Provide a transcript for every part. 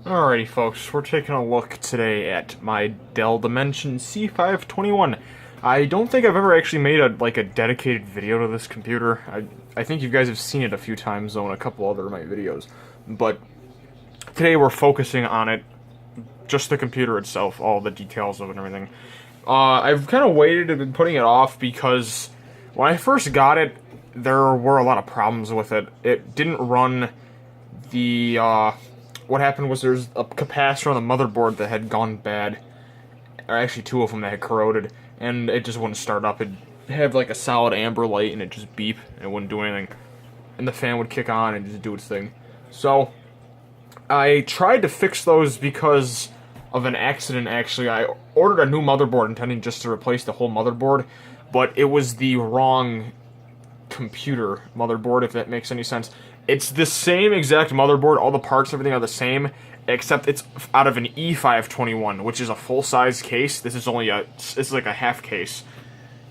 Alrighty folks, we're taking a look today at my Dell Dimension C521. I don't think I've ever actually made a dedicated video to this computer. I think you guys have seen it a few times though in a couple other of my videos. But today we're focusing on it, just the computer itself, all the details of it and everything. I've kind of waited and been putting it off because when I first got it, there were a lot of problems with it. It didn't run the, what happened was there's a capacitor on the motherboard that had gone bad. Or actually two of them that had corroded, and it just wouldn't start up. It'd have like a solid amber light and it'd just beep and it wouldn't do anything. And the fan would kick on and just do its thing. So I tried to fix those because of an accident actually. I ordered a new motherboard intending just to replace the whole motherboard, but it was the wrong computer motherboard, if that makes any sense. It's the same exact motherboard, all the parts and everything are the same, except it's out of an E521, which is a full-size case. This is only it's like a half case.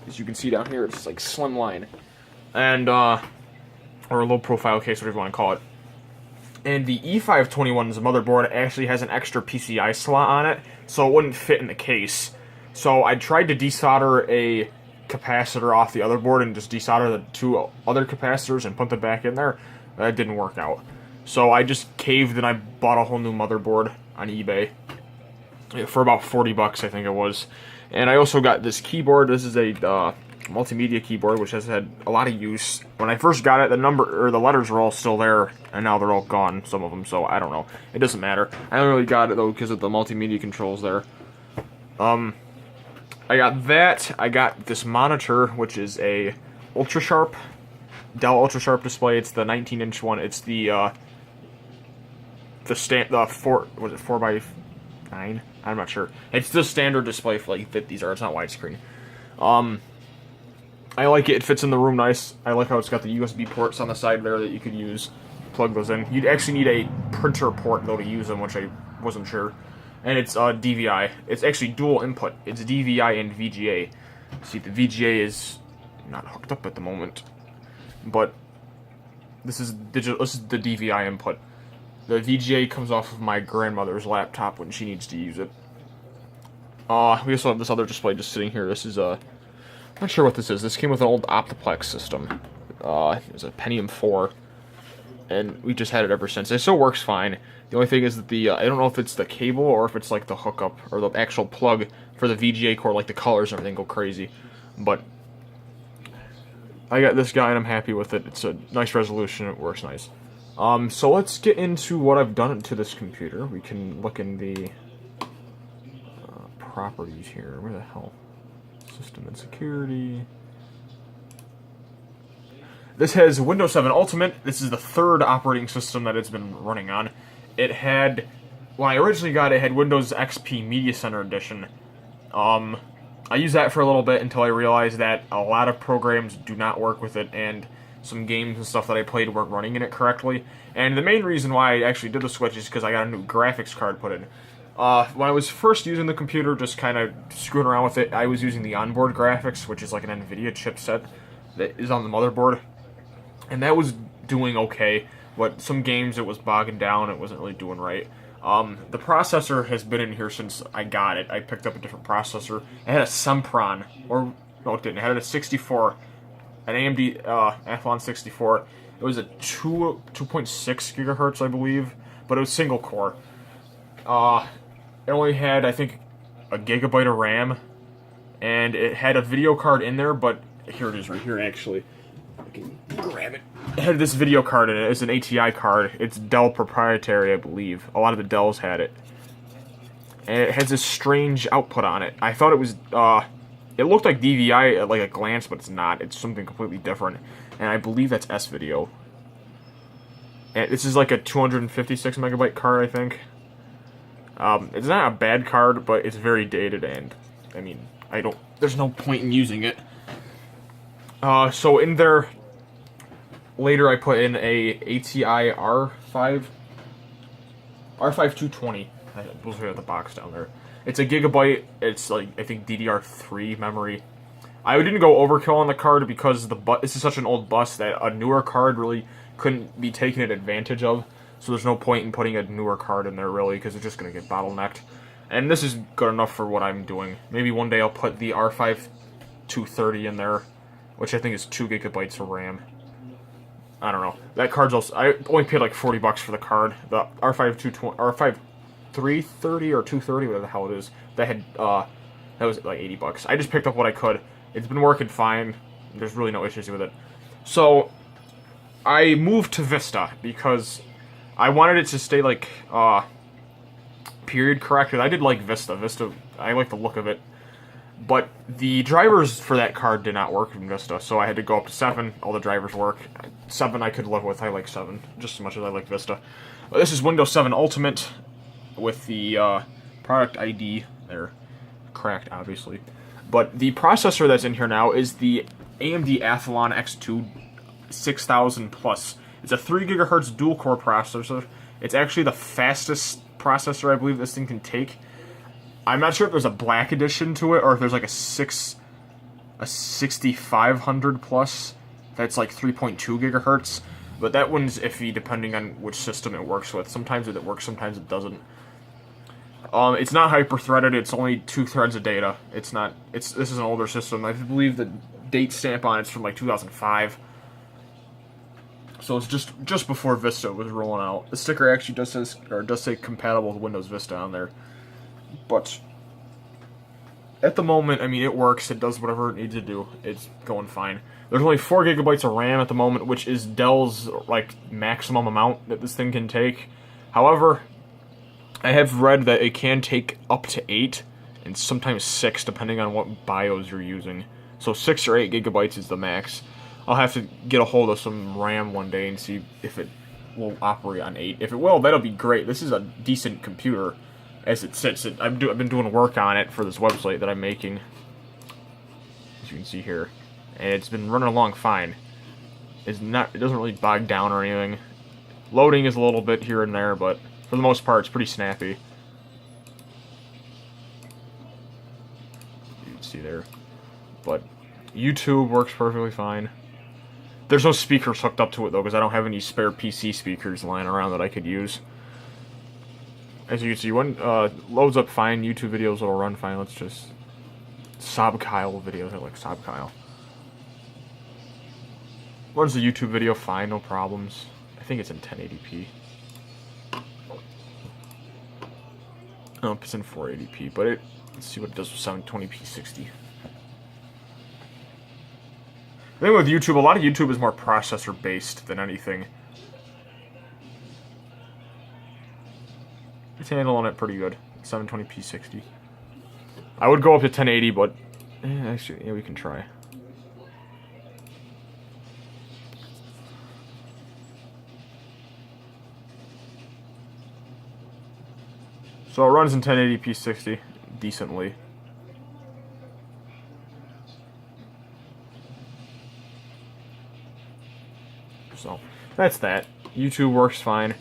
As you can see down here, it's like slimline. And, or a low-profile case, whatever you want to call it. And the E521's motherboard actually has an extra PCI slot on it, so it wouldn't fit in the case. So I tried to desolder a capacitor off the other board and just desolder the two other capacitors and put them back in there. That didn't work out. So I just caved and I bought a whole new motherboard on eBay for about 40 bucks, I think it was. And I also got this keyboard. This is a multimedia keyboard, which has had a lot of use. When I first got it, the letters were all still there, and now they're all gone, some of them, so I don't know. It doesn't matter. I only really got it, though, because of the multimedia controls there. I got that. I got this monitor, which is a ultra sharp, Dell ultra sharp display. It's the 19-inch one. It's the 4x9. I'm not sure. It's the standard display for like 50s, or it's not widescreen. I like it. It fits in the room nice. I like how it's got the USB ports on the side there that you could use. Plug those in. You'd actually need a printer port though to use them, which I wasn't sure. And it's DVI. It's actually dual input. It's DVI and VGA. See, the VGA is not hooked up at the moment, but this is digital. This is the DVI input. The VGA comes off of my grandmother's laptop when she needs to use it. We also have this other display just sitting here. This is I'm not sure what this is. This came with an old Optiplex system. It was a Pentium 4, and we just had it ever since. It still works fine. The only thing is that I don't know if it's the cable or if it's like the hookup or the actual plug for the VGA cord, like the colors and everything go crazy. But I got this guy and I'm happy with it. It's a nice resolution. It works nice. So let's get into what I've done to this computer. We can look in the properties here. Where the hell? System and security. This has Windows 7 Ultimate. This is the third operating system that it's been running on. It had, when I originally got it, it had Windows XP Media Center Edition. I used that for a little bit until I realized that a lot of programs do not work with it, and some games and stuff that I played weren't running in it correctly. And the main reason why I actually did the switch is because I got a new graphics card put in. When I was first using the computer, just kind of screwing around with it, I was using the onboard graphics, which is like an NVIDIA chipset that is on the motherboard. And that was doing okay, but some games it was bogging down, it wasn't really doing right. The processor has been in here since I got it. I picked up a different processor. It had a Sempron, or no it didn't, it had a 64, an AMD Athlon 64. It was a 2.6 gigahertz, I believe, but it was single core. It only had, I think, a gigabyte of RAM, and it had a video card in there, but here it is right here, actually. I can grab it. It had this video card in it. It's an ATI card. It's Dell proprietary, I believe. A lot of the Dells had it. And it has this strange output on it. I thought it was, it looked like DVI at like a glance, but it's not. It's something completely different. And I believe that's S-Video. And this is like a 256 megabyte card, I think. It's not a bad card, but it's very dated, and, I mean, there's no point in using it. So in there, later I put in a ATI R5 220. We'll show you the box down there. It's a gigabyte. It's like, I think, DDR3 memory. I didn't go overkill on the card because this is such an old bus that a newer card really couldn't be taken advantage of. So there's no point in putting a newer card in there, really, because it's just going to get bottlenecked. And this is good enough for what I'm doing. Maybe one day I'll put the R5 230 in there, which I think is 2 gigabytes of RAM. I don't know. That card's also... I only paid like $40 for the card. The R5 330 or 230, whatever the hell it is, that had... that was like $80. I just picked up what I could. It's been working fine. There's really no issues with it. So, I moved to Vista because I wanted it to stay like, period corrected. I did like Vista. Vista, I like the look of it. But the drivers for that card did not work in Vista, so I had to go up to 7. All the drivers work. 7 I could live with. I like 7 just as much as I like Vista. But this is Windows 7 Ultimate with the product ID there. Cracked, obviously. But the processor that's in here now is the AMD Athlon X2 6000 Plus. It's a 3 gigahertz dual-core processor. It's actually the fastest processor I believe this thing can take. I'm not sure if there's a black edition to it, or if there's like a 6500 plus that's like 3.2 gigahertz. But that one's iffy depending on which system it works with. Sometimes it works, sometimes it doesn't. It's not hyper-threaded, it's only 2 threads of data. This is an older system. I believe the date stamp on it's from like 2005. So it's just before Vista was rolling out. The sticker actually does say compatible with Windows Vista on there. But at the moment, I mean, it works. It does whatever it needs to do. It's going fine. There's only 4 gigabytes of RAM at the moment, which is Dell's like maximum amount that this thing can take. However, I have read that it can take up to 8 and sometimes 6, depending on what BIOS you're using. So 6 or 8 gigabytes is the max. I'll have to get a hold of some RAM one day and see if it will operate on 8. If it will, that'll be great. This is a decent computer as it sits. I've been doing work on it for this website that I'm making, as you can see here, and it's been running along fine. It doesn't really bog down or anything. Loading is a little bit here and there, but for the most part, it's pretty snappy. You can see there. But YouTube works perfectly fine. There's no speakers hooked up to it, though, because I don't have any spare PC speakers lying around that I could use. As you can see, when loads up fine, YouTube videos will run fine. Let's just... Sob Kyle videos. I like Sob Kyle. Runs the YouTube video fine, no problems. I think it's in 1080p. No, it's in 480p, but let's see what it does with 720p 60. The thing with YouTube, a lot of YouTube is more processor-based than anything. It's handling it pretty good. 720p 60. I would go up to 1080, but actually, yeah, we can try. So it runs in 1080p 60 decently. So that's that. YouTube works fine.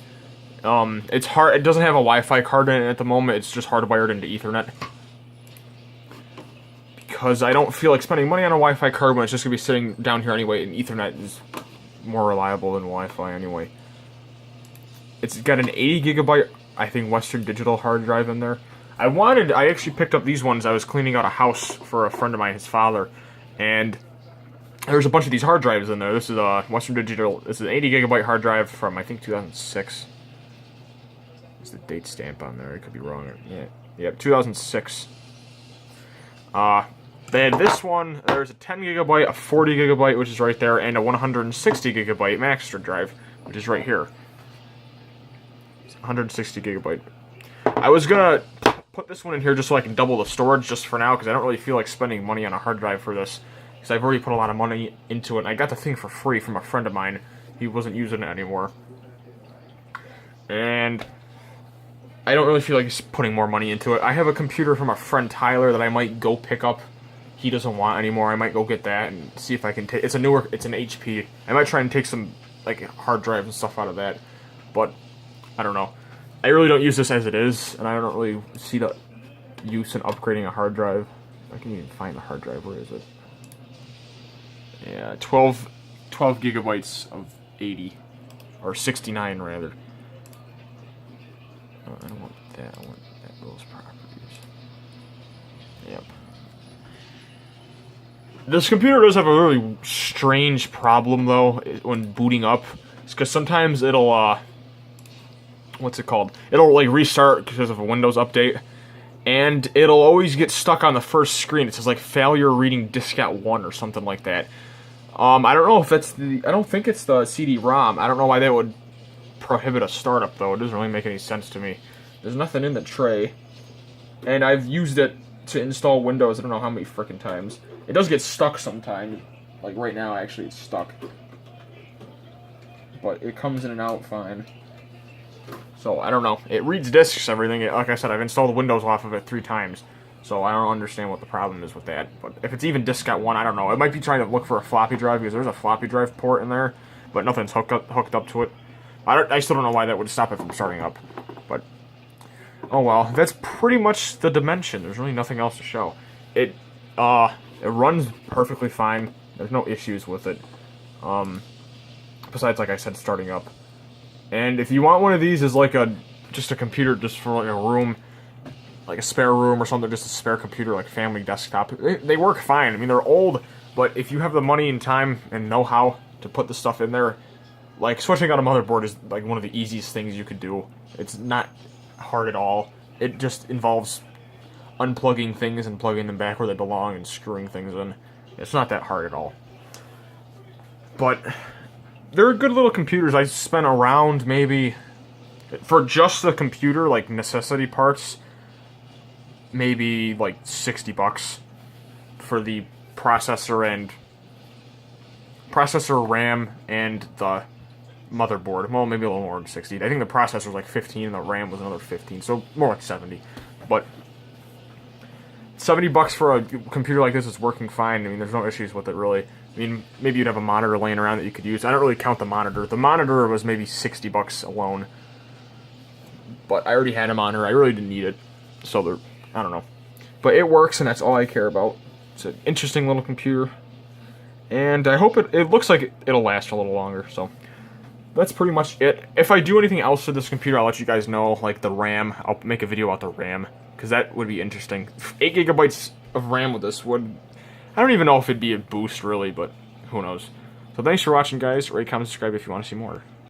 It's hard. It doesn't have a Wi-Fi card in it at the moment. It's just hardwired into Ethernet. Because I don't feel like spending money on a Wi-Fi card when it's just gonna be sitting down here anyway. And Ethernet is more reliable than Wi-Fi anyway. It's got an 80 gigabyte, I think, Western Digital hard drive in there. I actually picked up these ones. I was cleaning out a house for a friend of mine, his father, and there's a bunch of these hard drives in there. This is a Western Digital. This is an 80 gigabyte hard drive from, I think, 2006. There's the date stamp on there. I could be wrong. Yeah, 2006. They had this one. There's a 10 gigabyte, a 40 gigabyte, which is right there, and a 160 gigabyte master drive, which is right here. 160 gigabyte. I was gonna put this one in here just so I can double the storage just for now, because I don't really feel like spending money on a hard drive for this, because I've already put a lot of money into it, and I got the thing for free from a friend of mine. He wasn't using it anymore. And I don't really feel like putting more money into it. I have a computer from a friend Tyler that I might go pick up. He doesn't want anymore. I might go get that and see if I can take... It's an HP. I might try and take some like hard drives and stuff out of that, but I don't know. I really don't use this as it is, and I don't really see the use in upgrading a hard drive. I can even find the hard drive. Where is it? Yeah, 12 gigabytes of 80, or 69 rather. I don't want that. I want those properties. Yep. This computer does have a really strange problem, though, when booting up. It's because sometimes it'll, what's it called? It'll, like, restart because of a Windows update. And it'll always get stuck on the first screen. It says, like, failure reading diskette 1 or something like that. I don't know if that's the... I don't think it's the CD-ROM. I don't know why that would prohibit a startup, though. It doesn't really make any sense to me. There's nothing in the tray. And I've used it to install Windows I don't know how many frickin' times. It does get stuck sometimes. Like, right now, actually, it's stuck. But it comes in and out fine. So, I don't know. It reads disks, everything. Like I said, I've installed Windows off of it 3 times. So, I don't understand what the problem is with that. But if it's even diskette 1, I don't know. It might be trying to look for a floppy drive, because there's a floppy drive port in there. But nothing's hooked up to it. I still don't know why that would stop it from starting up. But, oh well. That's pretty much the Dimension. There's really nothing else to show. It runs perfectly fine. There's no issues with it. Besides, like I said, starting up. And if you want one of these as like just a computer just for like a room, like a spare room or something, just a spare computer, like family desktop, they work fine. I mean, they're old, but if you have the money and time and know-how to put the stuff in there, like switching out a motherboard is like one of the easiest things you could do. It's not hard at all. It just involves unplugging things and plugging them back where they belong and screwing things in. It's not that hard at all. But they're good little computers. I spent around maybe, for just the computer, like necessity parts, maybe like $60 for the processor, RAM, and the motherboard. Well, maybe a little more than 60. I think the processor was like 15 and the RAM was another 15, so more like 70. But $70 for a computer like this is working fine. I mean, there's no issues with it, really. I mean, maybe you'd have a monitor laying around that you could use. I don't really count the monitor. The monitor was maybe $60 alone. But I already had a monitor. I really didn't need it. So, I don't know. But it works, and that's all I care about. It's an interesting little computer. And I hope it looks like it'll last a little longer, so that's pretty much it. If I do anything else to this computer, I'll let you guys know, like the RAM. I'll make a video about the RAM, because that would be interesting. 8 gigabytes of RAM with this would... I don't even know if it'd be a boost, really, but who knows. So thanks for watching, guys. Rate, comment, subscribe if you want to see more.